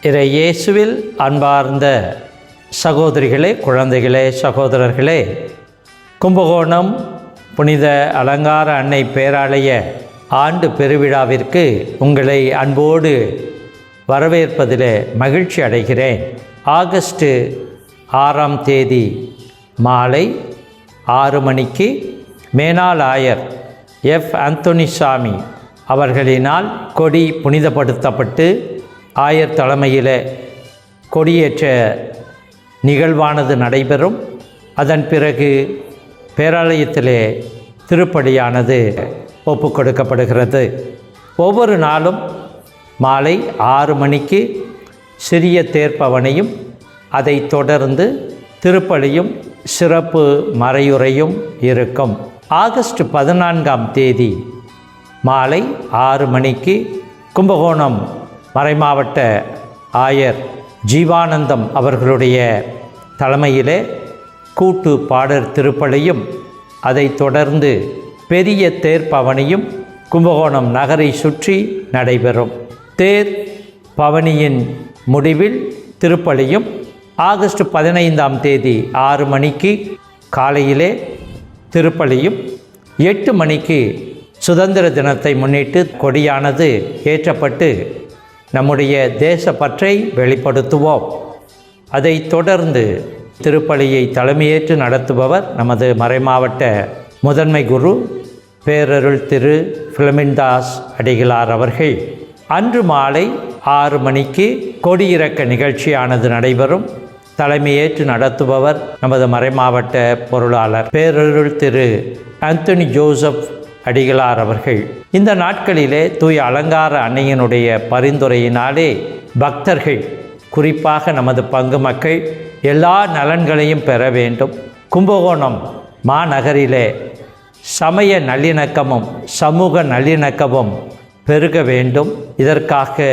இறை இயேசுவில் அன்பார்ந்த சகோதரிகளே, குழந்தைகளே, சகோதரர்களே, கும்பகோணம் புனித அலங்கார அன்னை பேராலய ஆண்டு பெருவிழாவிற்கு உங்களை அன்போடு வரவேற்பதில் மகிழ்ச்சி அடைகிறேன். ஆகஸ்ட் 6ஆம் தேதி மாலை 6 மணிக்கு மேனாள் ஆயர் எஃப். அந்தோனிசாமி அவர்களினால் கொடி புனிதப்படுத்தப்பட்டு ஆயர் தலைமையில் கொடியேற்ற நிகழ்வானது நடைபெறும். அதன் பிறகு பேராலயத்திலே திருப்பலியானது ஒப்புக் கொடுக்கப்படுகிறது. ஒவ்வொரு நாளும் மாலை 6 மணிக்கு சிறிய தேர்ப்பவனையும் அதைத் தொடர்ந்து திருப்பலியும் சிறப்பு மறையுரையும் இருக்கும். ஆகஸ்ட் 14ஆம் தேதி மாலை 6 மணிக்கு கும்பகோணம் மறைமாவட்ட ஆயர் ஜீவானந்தம் அவர்களுடைய தலைமையிலே கூட்டு பாடற் திருப்பலியும் அதைத் தொடர்ந்து பெரிய தேர்ப்பவனியும் கும்பகோணம் நகரை சுற்றி நடைபெறும். தேர் பவனியின் முடிவில் திருப்பலியும் ஆகஸ்ட் 15ஆம் தேதி 6 மணிக்கு காலையிலே திருப்பலியும் 8 மணிக்கு சுதந்திர தினத்தை முன்னிட்டு கொடியானது ஏற்றப்பட்டு நம்முடைய தேசப்பற்றை வெளிப்படுத்துவோம். அதைத் தொடர்ந்து திருப்பலியை தலைமையேற்று நடத்துபவர் நமது மறைமாவட்ட முதன்மை குரு பேரருள் திரு பிலமின்தாஸ் அடிகளார் அவர்கள். அன்று மாலை 6 மணிக்கு கொடியிறக்க நிகழ்ச்சியானது நடைபெறும். தலைமையேற்று நடத்துபவர் நமது மறைமாவட்ட பொருளாளர் பேரருள் திரு ஆந்தனி ஜோசப் அடிகளார் அவர்கள். இந்த நாட்களிலே தூய அலங்கார அன்னையினுடைய பரிந்துரையினாலே பக்தர்கள், குறிப்பாக நமது பங்கு மக்கள் எல்லா நலன்களையும் பெற வேண்டும். கும்பகோணம் மாநகரிலே சமய நல்லிணக்கமும் சமூக நல்லிணக்கமும் பெருக வேண்டும். இதற்காக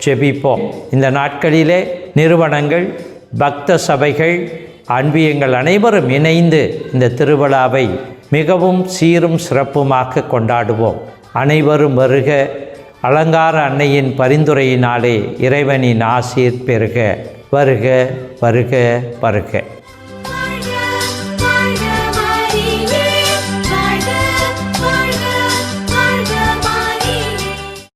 ஜெபிப்போம். இந்த நாட்களிலே நிறுவனங்கள், பக்த சபைகள், அன்பியங்கள் அனைவரும் இணைந்து இந்த திருவிழாவை மிகவும் சீரும் சிறப்புமாக கொண்டாடுவோம். அனைவரும் வருக. அலங்கார அன்னையின் பரிந்துரையினாலே இறைவனின் ஆசீர் பெறுக. வருக வருக வருக.